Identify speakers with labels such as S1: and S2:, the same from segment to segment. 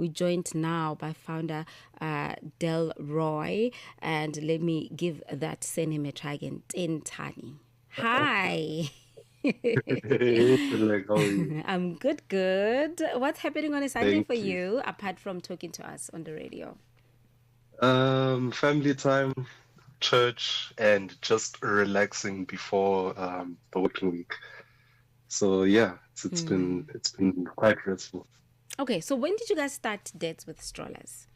S1: We're joined now by founder Delroy, and let me give that surname a try again, Tintani. Hi.
S2: Like, how are you?
S1: I'm good, good. What's happening on a Sunday for
S2: Thank you.
S1: you apart from talking to us on the radio?
S2: Family time, church, and just relaxing before the working week. So yeah, it's been quite restful.
S1: Okay, so when did you guys start Dates with Strollers?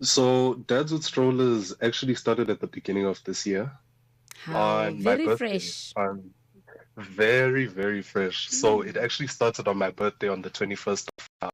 S2: So Dads with Strollers actually started at the beginning of this year
S1: How
S2: on my
S1: very
S2: birthday.
S1: fresh.
S2: Very, very fresh. So it
S1: Mm.
S2: actually started on my birthday on the 21st of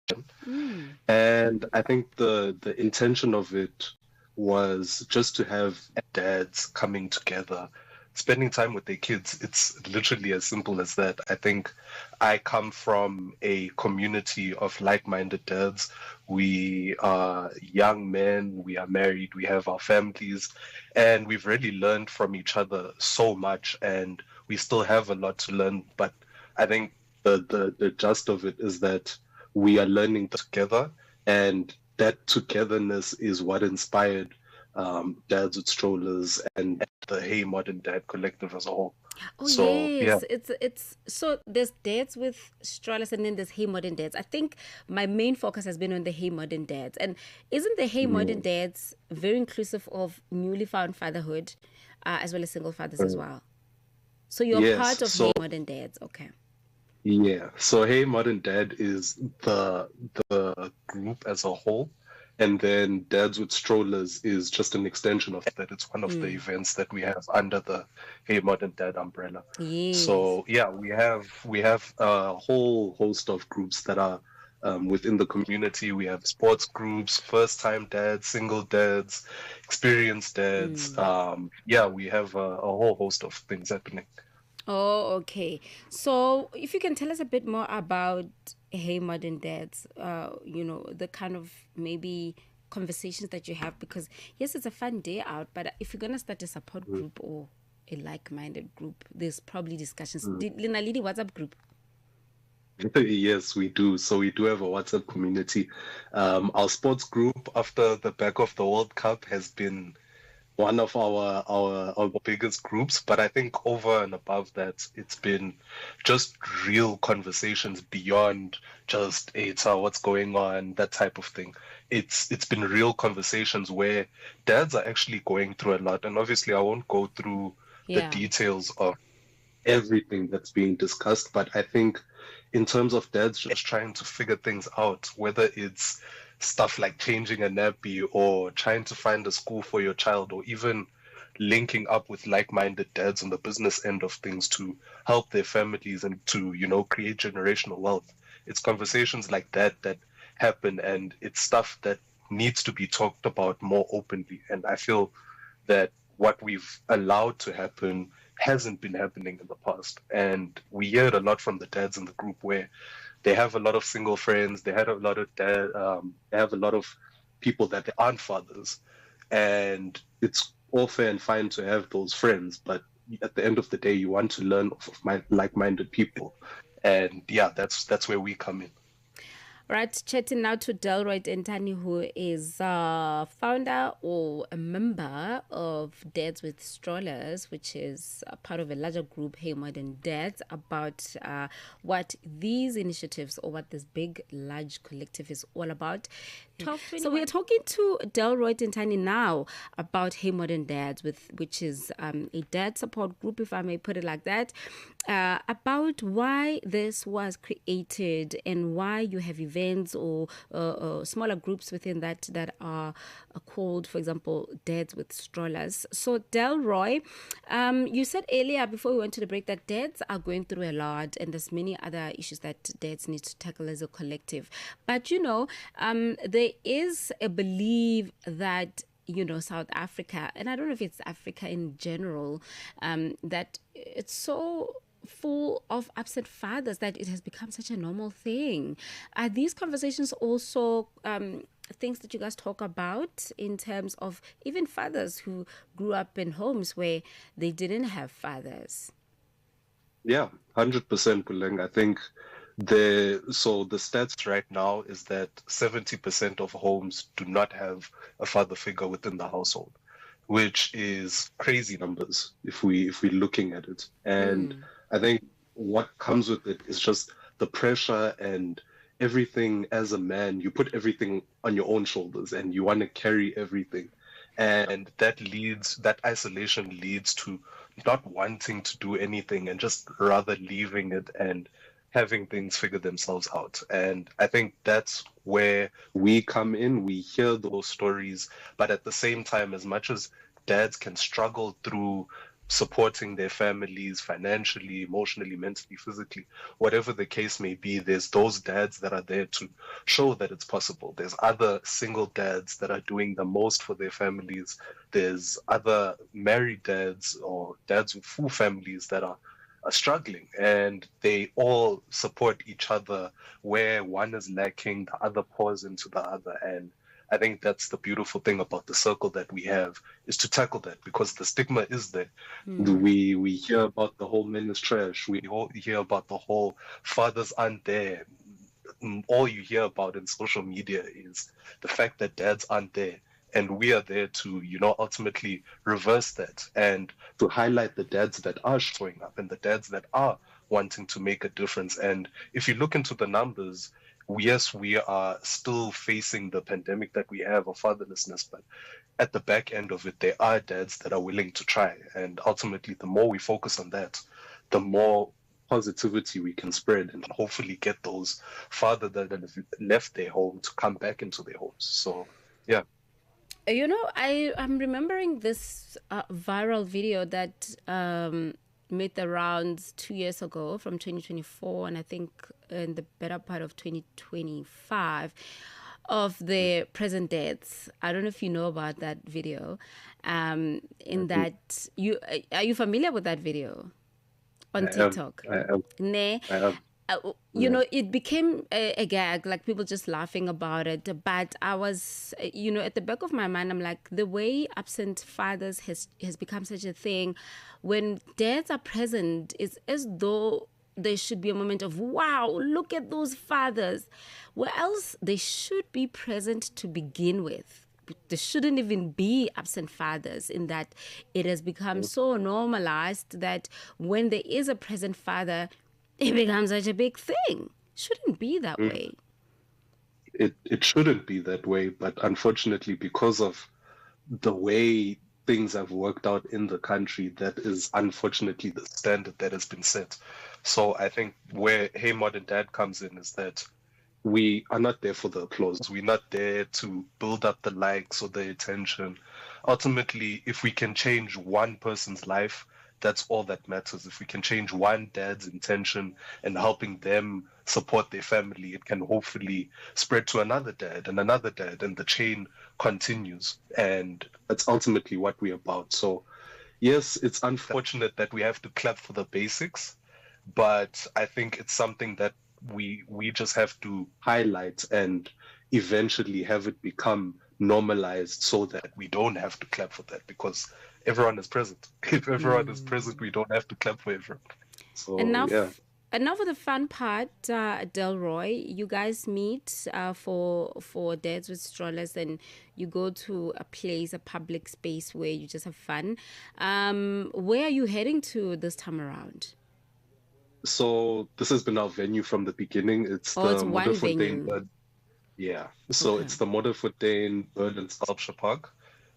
S2: Jan.
S1: Mm.
S2: And I think the intention of it was just to have dads coming together, spending time with their kids. It's literally as simple as that. I think I come from a community of like-minded dads. We are young men, we are married, we have our families, and we've really learned from each other so much, and we still have a lot to learn. But I think the gist of it is that we are learning together, and that togetherness is what inspired Dads with Strollers and the Hey Modern Dad collective as a whole.
S1: Oh
S2: So yeah,
S1: yes, it's so there's dads with strollers and then there's Hey Modern Dads. I think my main focus has been on the Hey Modern Dads. And isn't the Hey Modern
S2: mm,
S1: Dads very inclusive of newly found fatherhood, as well as single fathers as well? So you're
S2: yes.
S1: part of
S2: So
S1: Hey Modern Dads, okay?
S2: yeah, so Hey Modern Dad is the group as a whole, and then Dads with Strollers is just an extension of that. It's one of the
S1: Mm.
S2: events that we have under the Hey Modern Dad umbrella.
S1: Yes.
S2: So yeah, we have a whole host of groups that are within the community. We have sports groups, first time dads, single dads, experienced dads.
S1: Mm.
S2: Yeah, we have a whole host of things happening.
S1: Oh, okay. So, if you can tell us a bit more about Hey Modern Dads, the kind of maybe conversations that you have, because yes, it's a fun day out, but if you're gonna start a support
S2: Mm,
S1: group or a like-minded group, there's probably discussions.
S2: mm.
S1: Lina Lidi WhatsApp group.
S2: Yes, we do. So we do have a WhatsApp community. Our sports group after the back of the World Cup has been one of our biggest groups, but I think over and above that, it's been just real conversations beyond just hey, so what's going on, that type of thing. It's been real conversations where dads are actually going through a lot, and obviously I won't go through the
S1: Yeah.
S2: details of everything that's being discussed, but I think in terms of dads just trying to figure things out, whether it's stuff like changing a nappy or trying to find a school for your child, or even linking up with like-minded dads on the business end of things to help their families and to, create generational wealth. It's conversations like that that happen, and it's stuff that needs to be talked about more openly. And I feel that what we've allowed to happen hasn't been happening in the past. And we heard a lot from the dads in the group where they have a lot of single friends, they had a lot of they have a lot of people that they aren't fathers. And it's all fair and fine to have those friends, but at the end of the day, you want to learn off of like-minded people. And yeah, that's where we come in.
S1: Right, chatting now to Delroy Dentani, who is founder or a member of Dads with Strollers, which is a part of a larger group, Hey Modern Dads, about what these initiatives or what this big, large collective is all about. 12:21. So we are talking to Delroy Dentani now about Hey Modern Dads, which is a dad support group, if I may put it like that, about why this was created and why you have events or smaller groups within that are called, for example, Dads with Strollers. So, Delroy, you said earlier before we went to the break that dads are going through a lot and there's many other issues that dads need to tackle as a collective. But, there is a belief that South Africa, and I don't know if it's Africa in general, that it's so full of absent fathers that it has become such a normal thing. Are these conversations also things that you guys talk about in terms of even fathers who grew up in homes where they didn't have fathers?
S2: Yeah, 100% Puleng. I think So the stats right now is that 70% of homes do not have a father figure within the household, which is crazy numbers if we're looking at it. And
S1: Mm.
S2: I think what comes with it is just the pressure and everything. As a man, you put everything on your own shoulders and you want to carry everything. And that isolation leads to not wanting to do anything and just rather leaving it and having things figure themselves out. And I think that's where we come in. We hear those stories, but at the same time, as much as dads can struggle through supporting their families financially, emotionally, mentally, physically, whatever the case may be, there's those dads that are there to show that it's possible. There's other single dads that are doing the most for their families. There's other married dads or dads with full families that are struggling, and they all support each other. Where one is lacking, the other pours into the other. And I think that's the beautiful thing about the circle that we have, is to tackle that, because the stigma is there.
S1: Mm.
S2: We hear about the whole men is trash. We all hear about the whole fathers aren't there. All you hear about in social media is the fact that dads aren't there. And we are there to, ultimately reverse that and to highlight the dads that are showing up and the dads that are wanting to make a difference. And if you look into the numbers, yes, we are still facing the pandemic that we have of fatherlessness, but at the back end of it, there are dads that are willing to try. And ultimately, the more we focus on that, the more positivity we can spread and hopefully get those fathers that have left their home to come back into their homes. So, yeah.
S1: I'm remembering this viral video that made the rounds 2 years ago from 2024, and I think in the better part of 2025, of the present dads. I don't know if you know about that video. In
S2: Mhm.
S1: that, are you familiar with that video on
S2: I am.
S1: TikTok?
S2: I am.
S1: Nah.
S2: I am.
S1: You
S2: Yeah.
S1: know, it became a gag, like people just laughing about it. But I was, at the back of my mind, I'm like, the way absent fathers has become such a thing. When dads are present, it's as though there should be a moment of, wow, look at those fathers. Where else they should be present to begin with. There shouldn't even be absent fathers, in that it has become so normalized that when there is a present father, it becomes such a big thing. Shouldn't be that
S2: Mm.
S1: way.
S2: It shouldn't be that way, but unfortunately, because of the way things have worked out in the country, that is unfortunately the standard that has been set. So I think where Hey Modern Dad comes in is that we are not there for the applause. We're not there to build up the likes or the attention. Ultimately, if we can change one person's life, that's all that matters. If we can change one dad's intention and helping them support their family, it can hopefully spread to another dad, and the chain continues. And that's ultimately what we're about. So, yes, it's unfortunate that we have to clap for the basics, but I think it's something that we just have to highlight and eventually have it become normalized, so that we don't have to clap for that, because everyone is present. If everyone is present, we don't have to clap for everyone.
S1: And
S2: So
S1: now,
S2: yeah.
S1: and now for the fun part, Delroy, you guys meet for dads with strollers, and you go to a place, a public space where you just have fun. Where are you heading to this time around?
S2: So this has been our venue from the beginning. It's
S1: Oh, it's
S2: the
S1: one
S2: Modderfontein
S1: venue.
S2: Bird. Yeah. So
S1: Okay.
S2: it's the Modderfontein Bird and Sculpture Park.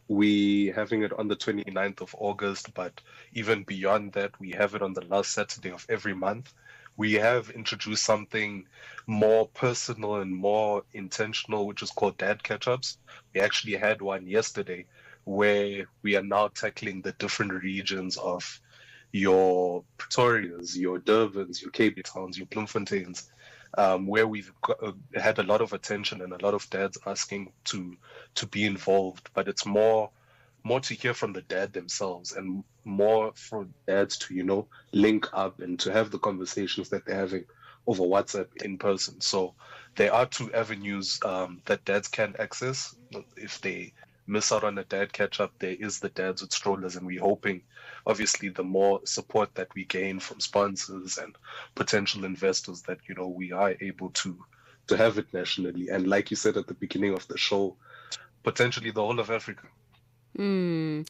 S2: We having it on the 29th of August, but even beyond that, we have it on the last Saturday of every month. We have introduced something more personal and more intentional, which is called Dad Catch-ups. We actually had one yesterday where we are now tackling the different regions of your Pretorias, your Durbans, your Cape Towns, your Bloemfonteins, where we've had a lot of attention and a lot of dads asking to be involved. But it's more to hear from the dad themselves, and more for dads to link up and to have the conversations that they're having over WhatsApp in person. So there are two avenues that dads can access if they miss out on a dad catch up, there is the Dads with Strollers, and we're hoping, obviously, the more support that we gain from sponsors and potential investors, that we are able to have it nationally, and like you said at the beginning of the show, potentially the whole of Africa.
S1: Mm.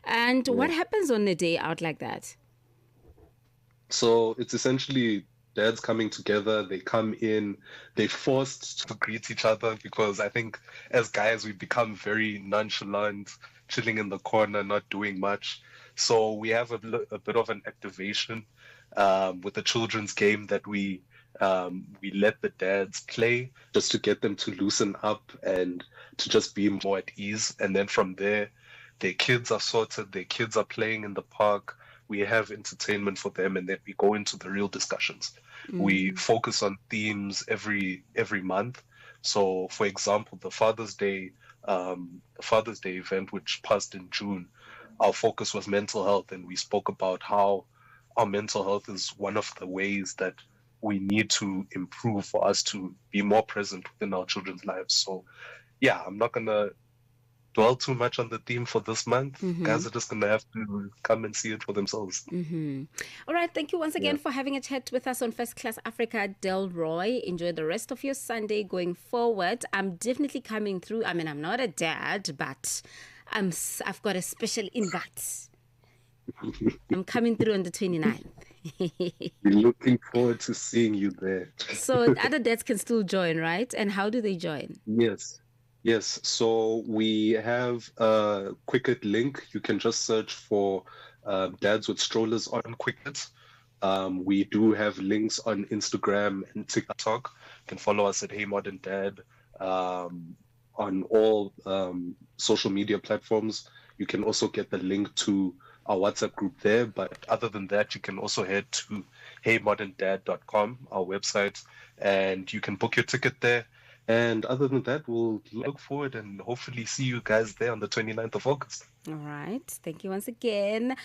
S1: And
S2: Yeah.
S1: what happens on a day out like that?
S2: So it's essentially dads coming together. They come in, they forced to greet each other because I think as guys we become very nonchalant, chilling in the corner, not doing much. So we have a bit of an activation with the children's game that we let the dads play just to get them to loosen up and to just be more at ease. And then from there, their kids are sorted, their kids are playing in the park, we have entertainment for them, and then we go into the real discussions. We
S1: Mm.
S2: focus on themes every month. So, for example, the Father's Day event, which passed in June, our focus was mental health, and we spoke about how our mental health is one of the ways that we need to improve for us to be more present within our children's lives. So, yeah, I'm not gonna dwell too much on the theme for this month.
S1: Mm-hmm.
S2: Guys are just gonna have to come and see it for themselves.
S1: Mm-hmm. All right. Thank you once
S2: Yeah.
S1: again for having a chat with us on First Class Africa, Delroy. Enjoy the rest of your Sunday going forward. I'm definitely coming through. I mean, I'm not a dad, but I've got a special invite. I'm coming through on the 29th.
S2: We're looking forward to seeing you there.
S1: So other dads can still join, right? And how do they join?
S2: Yes. Yes. So we have a Quicket link. You can just search for Dads with Strollers on Quicket. We do have links on Instagram and TikTok. You can follow us at Hey Modern Dad on all social media platforms. You can also get the link to our WhatsApp group there. But other than that, you can also head to heymoderndad.com, our website, and you can book your ticket there. And other than that, we'll look forward and hopefully see you guys there on the 29th of August.
S1: All right. Thank you once again.